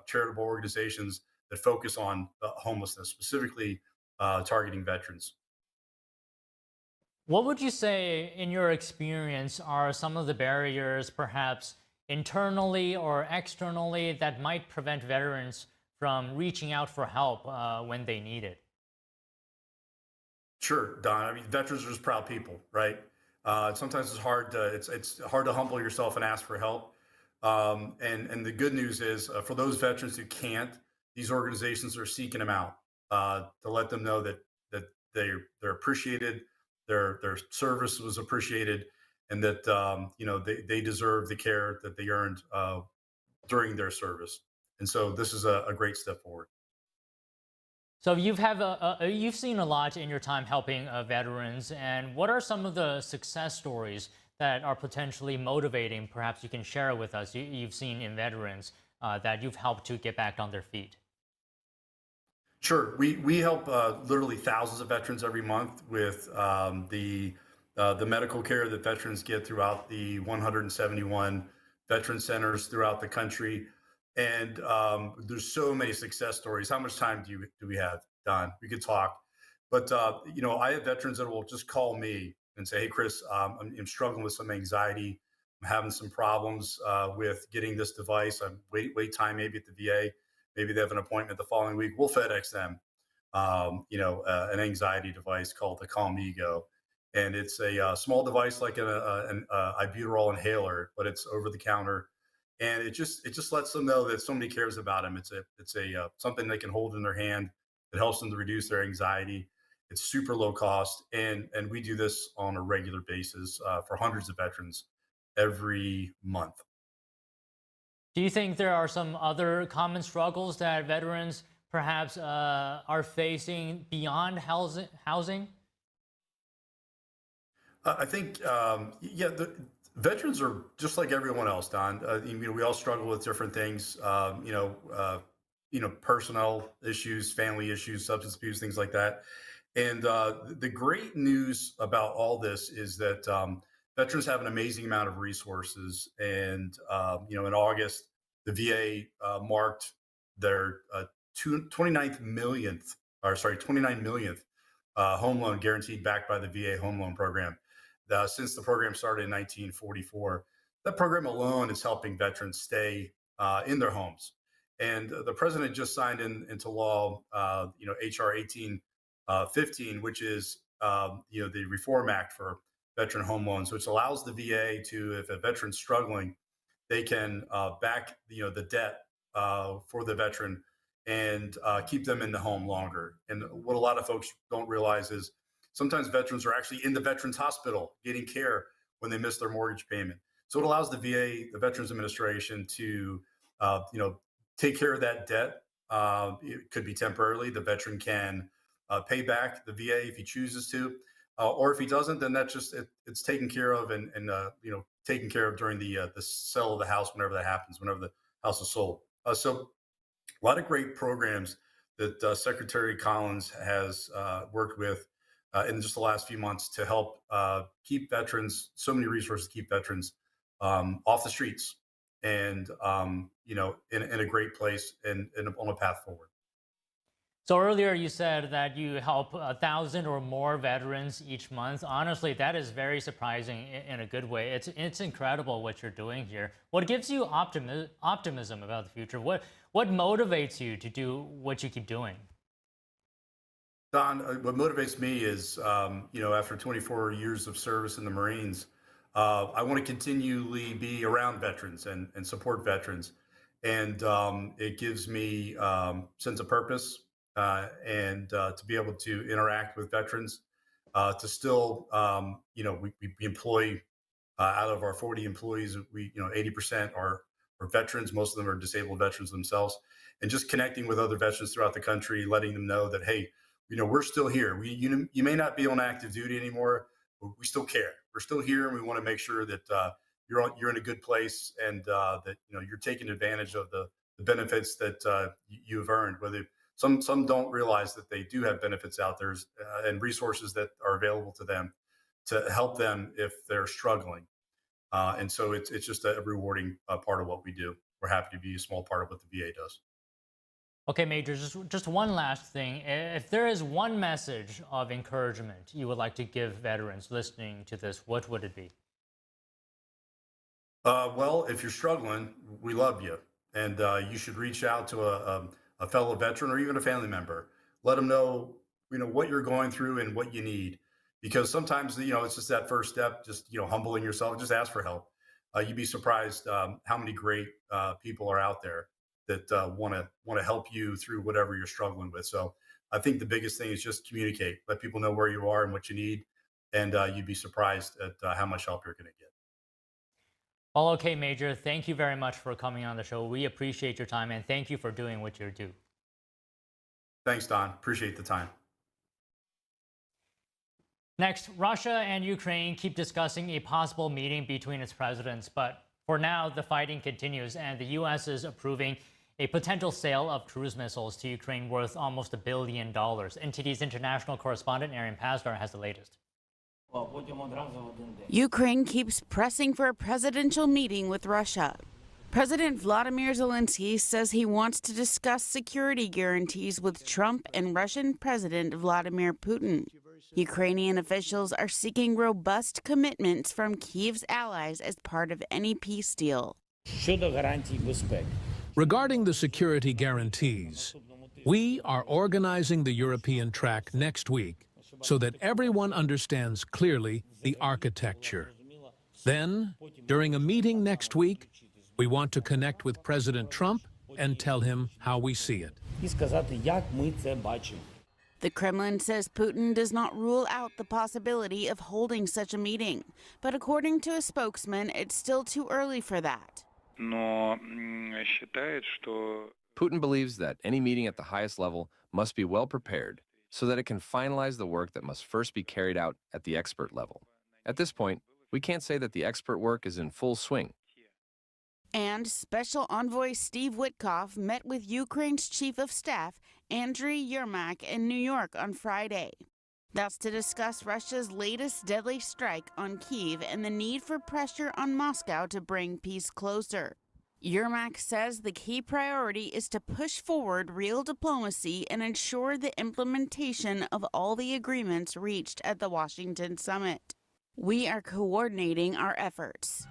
[SPEAKER 24] charitable organizations that focus on homelessness, specifically targeting veterans.
[SPEAKER 1] What would you say, in your experience, are some of the barriers, perhaps internally or externally, that might prevent veterans from reaching out for help when they need it?
[SPEAKER 24] Sure, Don. I mean, veterans are just proud people, right? Sometimes it's hard to humble yourself and ask for help. And the good news is for those veterans who can't, these organizations are seeking them out to let them know that they're appreciated, their service was appreciated, and that they deserve the care that they earned during their service. And so this is a great step forward.
[SPEAKER 1] So you've seen a lot in your time helping veterans, and what are some of the success stories that are potentially motivating? Perhaps you can share with us. You've seen in veterans that you've helped to get back on their feet.
[SPEAKER 24] Sure, we help literally thousands of veterans every month with the medical care that veterans get throughout the 171 veteran centers throughout the country. And there's so many success stories. How much time do we have, Don? We could talk, but I have veterans that will just call me and say, "Hey, Chris, I'm struggling with some anxiety. I'm having some problems with getting this device. I'm wait time maybe at the VA. Maybe they have an appointment the following week. We'll FedEx them, an anxiety device called the Calm Ego, and it's a small device like an albuterol inhaler, but it's over the counter." And it just lets them know that somebody cares about them. It's something they can hold in their hand that helps them to reduce their anxiety. It's super low cost, and we do this on a regular basis for hundreds of veterans every month.
[SPEAKER 1] Do you think there are some other common struggles that veterans perhaps are facing beyond housing?
[SPEAKER 24] I think, veterans are just like everyone else, Don. We all struggle with different things, personnel issues, family issues, substance abuse, things like that. And the great news about all this is that veterans have an amazing amount of resources. And, in August, the VA marked their 29 millionth home loan guaranteed back by the VA home loan program. Since the program started in 1944, that program alone is helping veterans stay in their homes. And the president just signed into law, HR 1815, which is the Reform Act for Veteran Home Loans, which allows the VA to, if a veteran's struggling, they can back the debt for the veteran and keep them in the home longer. And what a lot of folks don't realize is sometimes veterans are actually in the veterans hospital getting care when they miss their mortgage payment. So it allows the VA, the Veterans Administration, to take care of that debt. It could be temporarily. The veteran can pay back the VA if he chooses to, or if he doesn't, then that's just it's taken care of and taken care of during the sale of the house whenever that happens, whenever the house is sold. So a lot of great programs that Secretary Collins has worked with in just the last few months to help keep veterans, so many resources to keep veterans off the streets and, in a great place and on a path forward.
[SPEAKER 1] So earlier you said that you help 1,000 or more veterans each month. Honestly, that is very surprising in a good way. It's incredible what you're doing here. What gives you optimism about the future? What motivates you to do what you keep doing?
[SPEAKER 24] Don, what motivates me is, after 24 years of service in the Marines, I want to continually be around veterans and support veterans. And it gives me sense of purpose and to be able to interact with veterans, to still, we employ out of our 40 employees, 80% are veterans. Most of them are disabled veterans themselves. And just connecting with other veterans throughout the country, letting them know that, hey, we're still here. You may not be on active duty anymore, but we still care. We're still here, and we want to make sure that you're in a good place, and that you're taking advantage of the benefits that you've earned. Whether some don't realize that they do have benefits out there and resources that are available to them to help them if they're struggling. And so it's just a rewarding part of what we do. We're happy to be a small part of what the VA does.
[SPEAKER 1] Okay, Major, just one last thing. If there is one message of encouragement you would like to give veterans listening to this, what would it be?
[SPEAKER 24] Well, if you're struggling, we love you. And you should reach out to a fellow veteran or even a family member. Let them know, what you're going through and what you need. Because sometimes, it's just that first step, just, humbling yourself, just ask for help. You'd be surprised how many great people are out there that want to help you through whatever you're struggling with. So I think the biggest thing is just communicate, let people know where you are and what you need. And you'd be surprised at how much help you're going to get.
[SPEAKER 1] Well, okay, Major, thank you very much for coming on the show. We appreciate your time, and thank you for doing what you do.
[SPEAKER 24] Thanks, Don. Appreciate the time.
[SPEAKER 1] Next, Russia and Ukraine keep discussing a possible meeting between its presidents, but for now, the fighting continues, and the U.S. is approving a potential sale of cruise missiles to Ukraine worth almost $1 billion. NTD's international correspondent Arian Pazdar has the latest.
[SPEAKER 2] Ukraine keeps pressing for a presidential meeting with Russia. President Vladimir Zelensky says he wants to discuss security guarantees with Trump and Russian President Vladimir Putin. Ukrainian officials are seeking robust commitments from Kyiv's allies as part of any peace deal.
[SPEAKER 3] Regarding the security guarantees, we are organizing the European track next week so that everyone understands clearly the architecture. Then, during a meeting next week, we want to connect with President Trump and tell him how we see it.
[SPEAKER 2] The Kremlin says Putin does not rule out the possibility of holding such a meeting, but according to a spokesman, it's still too early for that.
[SPEAKER 4] Putin believes that any meeting at the highest level must be well prepared so that it can finalize the work that must first be carried out at the expert level. At this point, we can't say that the expert work is in full swing.
[SPEAKER 2] And Special Envoy Steve Witkoff met with Ukraine's Chief of Staff, Andriy Yermak, in New York on Friday. That's to discuss Russia's latest deadly strike on Kyiv and the need for pressure on Moscow to bring peace closer. Yermak says the key priority is to push forward real diplomacy and ensure the implementation of all the agreements reached at the Washington summit. We are coordinating our efforts.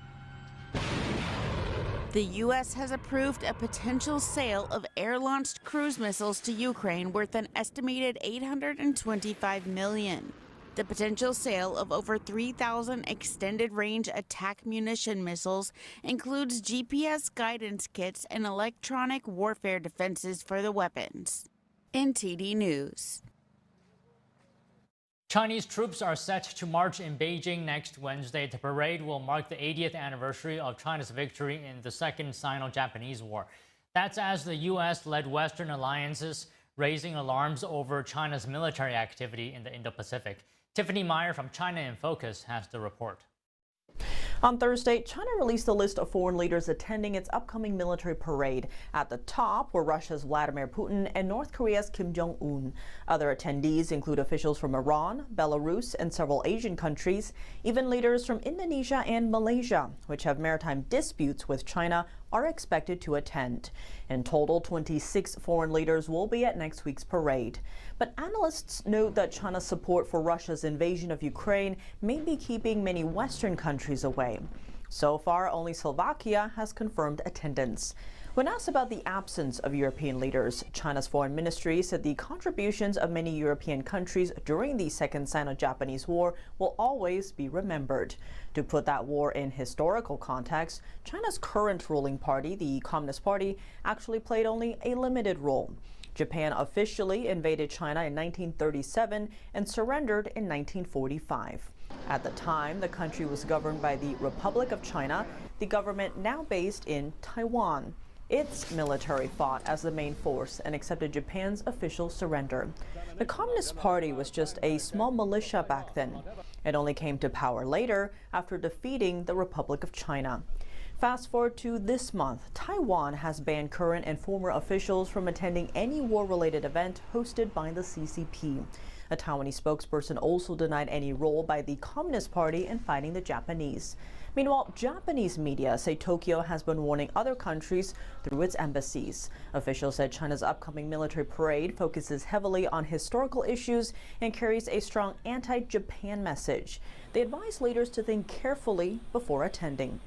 [SPEAKER 2] The U.S. has approved a potential sale of air-launched cruise missiles to Ukraine worth an estimated $825 million. The potential sale of over 3,000 extended-range attack munition missiles includes GPS guidance kits and electronic warfare defenses for the weapons. NTD News.
[SPEAKER 1] Chinese troops are set to march in Beijing next Wednesday. The parade will mark the 80th anniversary of China's victory in the Second Sino-Japanese War. That's as the U.S. led Western alliances raising alarms over China's military activity in the Indo-Pacific. Tiffany Meyer from China in Focus has the report.
[SPEAKER 6] On Thursday, China released a list of foreign leaders attending its upcoming military parade. At the top were Russia's Vladimir Putin and North Korea's Kim Jong-un. Other attendees include officials from Iran, Belarus, and several Asian countries. Even leaders from Indonesia and Malaysia, which have maritime disputes with China, are expected to attend. In total, 26 foreign leaders will be at next week's parade. But analysts note that China's support for Russia's invasion of Ukraine may be keeping many Western countries away. So far, only Slovakia has confirmed attendance. When asked about the absence of European leaders, China's foreign ministry said the contributions of many European countries during the Second Sino-Japanese War will always be remembered. To put that war in historical context, China's current ruling party, the Communist Party, actually played only a limited role. Japan officially invaded China in 1937 and surrendered in 1945. At the time, the country was governed by the Republic of China, the government now based in Taiwan. Its military fought as the main force and accepted Japan's official surrender. The Communist Party was just a small militia back then. It only came to power later after defeating the Republic of China. Fast forward to this month, Taiwan has banned current and former officials from attending any war-related event hosted by the CCP. A Taiwanese spokesperson also denied any role by the Communist Party in fighting the Japanese. Meanwhile, Japanese media say Tokyo has been warning other countries through its embassies. Officials said China's upcoming military parade focuses heavily on historical issues and carries a strong anti-Japan message. They advise leaders to think carefully before attending.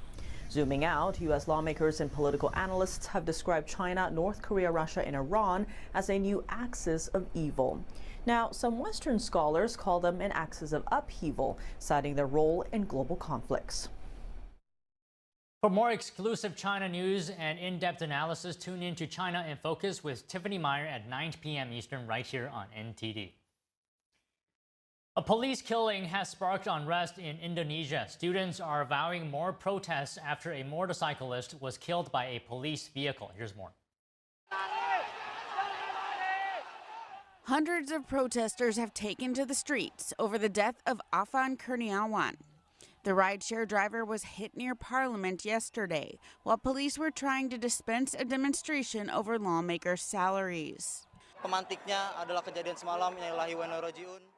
[SPEAKER 6] Zooming out, U.S. lawmakers and political analysts have described China, North Korea, Russia, and Iran as a new axis of evil. Now, some Western scholars call them an axis of upheaval, citing their role in global conflicts.
[SPEAKER 1] For more exclusive China news and in-depth analysis, tune in to China in Focus with Tiffany Meyer at 9 p.m. Eastern right here on NTD. A police killing has sparked unrest in Indonesia. Students are vowing more protests after a motorcyclist was killed by a police vehicle. Here's more.
[SPEAKER 2] Hundreds of protesters have taken to the streets over the death of Afan Kurniawan. The rideshare driver was hit near Parliament yesterday, while police were trying to dispense a demonstration over lawmakers' salaries.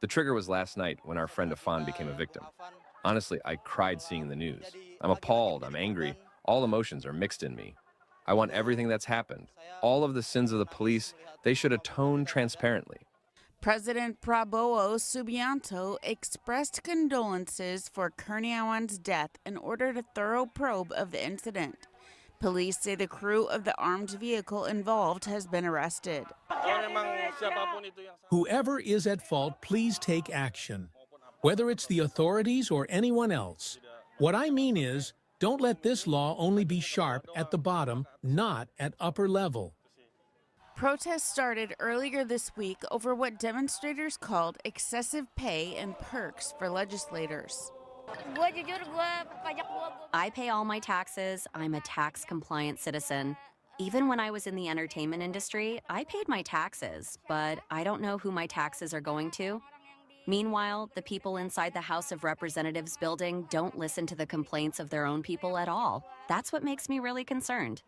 [SPEAKER 4] The trigger was last night when our friend Afan became a victim. Honestly, I cried seeing the news. I'm appalled, I'm angry. All emotions are mixed in me. I want everything that's happened. All of the sins of the police, they should atone transparently.
[SPEAKER 2] President Prabowo Subianto expressed condolences for Kurniawan's death and ordered a thorough probe of the incident. Police say the crew of the armed vehicle involved has been arrested.
[SPEAKER 3] Whoever is at fault, please take action, whether it's the authorities or anyone else. What I mean is, don't let this law only be sharp at the bottom, not at upper level.
[SPEAKER 2] Protests started earlier this week over what demonstrators called excessive pay and perks for legislators.
[SPEAKER 5] I pay all my taxes. I'm a tax-compliant citizen. Even when I was in the entertainment industry, I paid my taxes, but I don't know who my taxes are going to. Meanwhile, the people inside the House of Representatives building don't listen to the complaints of their own people at all. That's what makes me really concerned.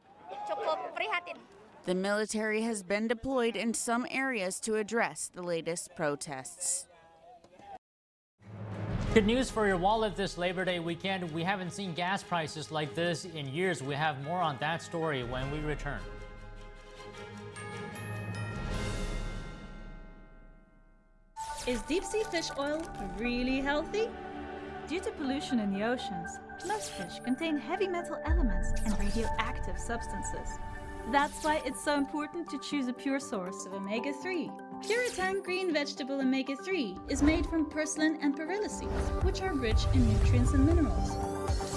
[SPEAKER 2] The military has been deployed in some areas to address the latest protests.
[SPEAKER 1] Good news for your wallet this Labor Day weekend. We haven't seen gas prices like this in years. We have more on that story when we return.
[SPEAKER 8] Is deep-sea fish oil really healthy? Due to pollution in the oceans, most fish contain heavy metal elements and radioactive substances. That's why it's so important to choose a pure source of omega-3. Puritan Green Vegetable Omega-3 is made from purslane and perilla seeds, which are rich in nutrients and minerals.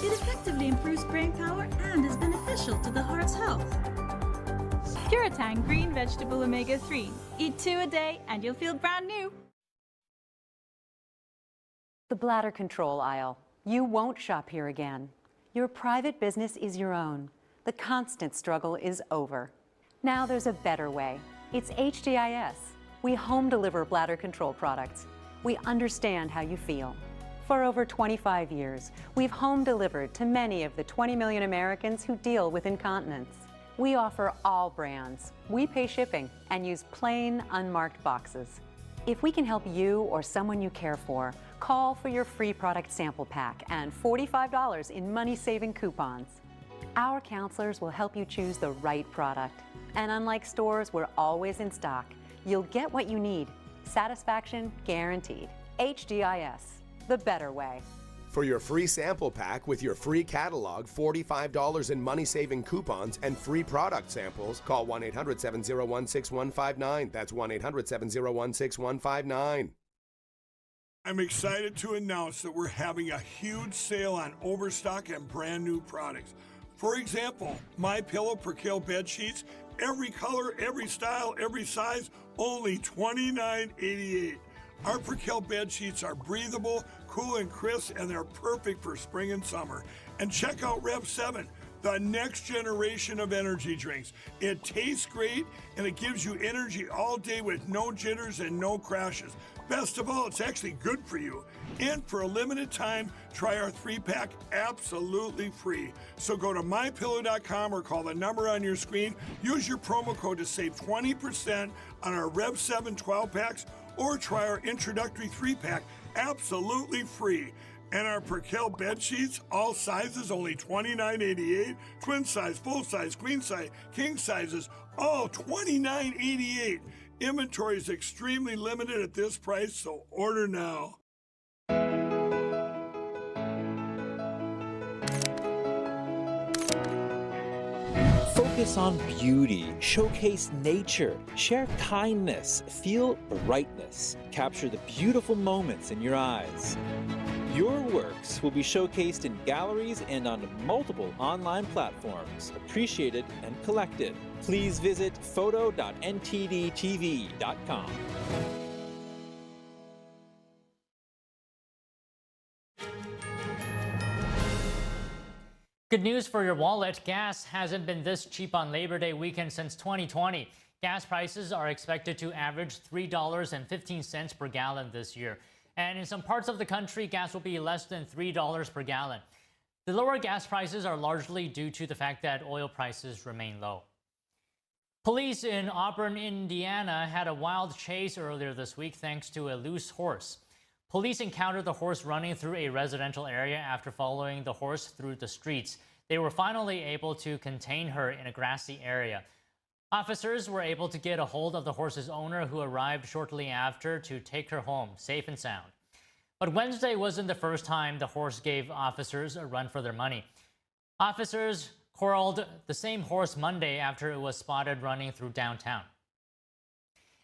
[SPEAKER 8] It effectively improves brain power and is beneficial to the heart's health. Puritan Green Vegetable Omega-3. Eat 2 a day and you'll feel brand new.
[SPEAKER 9] The bladder control aisle. You won't shop here again. Your private business is your own. The constant struggle is over. Now there's a better way. It's HDIS. We home deliver bladder control products. We understand how you feel. For over 25 years, we've home delivered to many of the 20 million Americans who deal with incontinence. We offer all brands. We pay shipping and use plain, unmarked boxes. If we can help you or someone you care for, call for your free product sample pack and $45 in money-saving coupons. Our counselors will help you choose the right product. And unlike stores, we're always in stock. You'll get what you need. Satisfaction guaranteed. HDIS, the better way.
[SPEAKER 7] For your free sample pack with your free catalog, $45 in money-saving coupons, and free product samples, call 1-800-701-6159. That's 1-800-701-6159.
[SPEAKER 10] I'm excited to announce that we're having a huge sale on overstock and brand new products. For example, MyPillow Percale bed sheets, every color, every style, every size, only $29.88. Our Percale bed sheets are breathable, cool and crisp, and they're perfect for spring and summer. And check out Rev 7, the next generation of energy drinks. It tastes great, and it gives you energy all day with no jitters and no crashes. Best of all, it's actually good for you. And for a limited time, try our 3-pack absolutely free. So go to mypillow.com or call the number on your screen. Use your promo code to save 20% on our Rev 7 12-packs, or try our introductory 3-pack absolutely free. And our Percale bed sheets, all sizes, only $29.88. Twin size, full size, queen size, king sizes, all $29.88. Inventory is extremely limited at this price, so order now.
[SPEAKER 11] Focus on beauty, showcase nature, share kindness, feel brightness, capture the beautiful moments in your eyes. Your works will be showcased in galleries and on multiple online platforms, appreciated and collected. Please visit photo.ntdtv.com.
[SPEAKER 1] Good news for your wallet. Gas hasn't been this cheap on Labor Day weekend since 2020. Gas prices are expected to average $3.15 per gallon this year. And in some parts of the country, gas will be less than $3 per gallon. The lower gas prices are largely due to the fact that oil prices remain low. Police in Auburn, Indiana had a wild chase earlier this week thanks to a loose horse. Police encountered the horse running through a residential area after following the horse through the streets. They were finally able to contain her in a grassy area. Officers were able to get a hold of the horse's owner, who arrived shortly after to take her home, safe and sound. But Wednesday wasn't the first time the horse gave officers a run for their money. Officers corralled the same horse Monday after it was spotted running through downtown.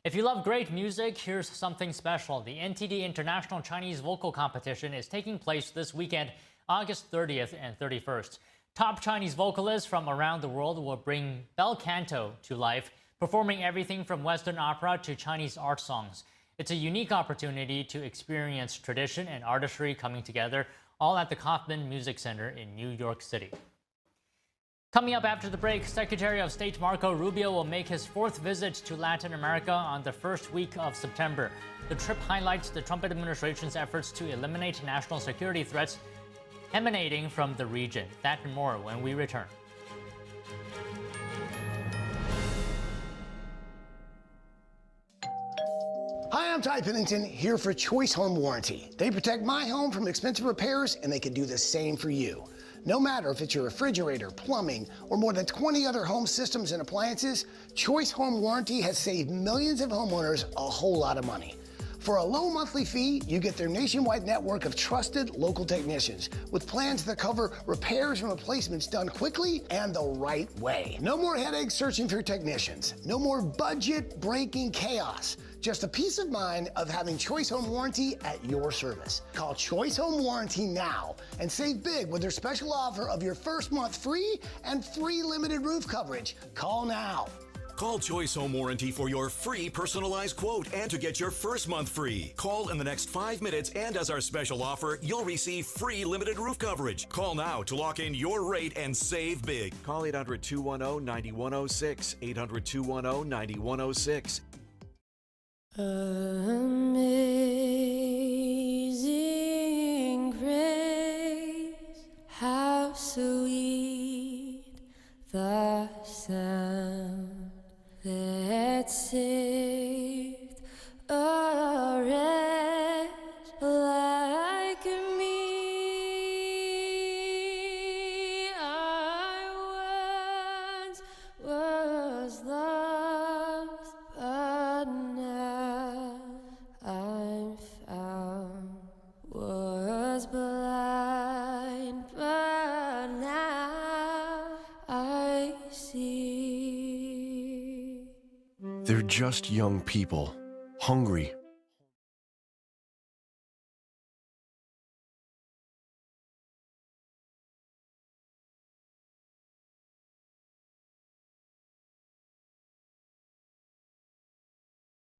[SPEAKER 1] If you love great music, here's something special. The NTD International Chinese Vocal Competition is taking place this weekend, August 30th and 31st. Top Chinese vocalists from around the world will bring bel canto to life, performing everything from Western opera to Chinese art songs. It's a unique opportunity to experience tradition and artistry coming together, all at the Kaufman Music Center in New York City. Coming up after the break, Secretary of State Marco Rubio will make his 4th visit to Latin America on the first week of September. The trip highlights the Trump administration's efforts to eliminate national security threats emanating from the region. That and more when we return.
[SPEAKER 12] Hi, I'm Ty Pennington, here for Choice Home Warranty. They protect my home from expensive repairs, and they can do the same for you. No matter if it's your refrigerator, plumbing, or more than 20 other home systems and appliances, Choice Home Warranty has saved millions of homeowners a whole lot of money. For a low monthly fee, you get their nationwide network of trusted local technicians with plans that cover repairs and replacements done quickly and the right way. No more headaches searching for technicians. No more budget-breaking chaos. Just a peace of mind of having Choice Home Warranty at your service. Call Choice Home Warranty now and save big with their special offer of your first month free and free limited roof coverage. Call now.
[SPEAKER 25] Call Choice Home Warranty for your free personalized quote and to get your first month free. Call in the next 5 minutes, and as our special offer, you'll receive free limited roof coverage. Call now to lock in your rate and save big. Call 800-210-9106. 800-210-9106.
[SPEAKER 26] Amazing grace, how sweet the sound that saved a wretch like me. I once was lost, but now I'm found. Was blind,
[SPEAKER 13] They're just young people, hungry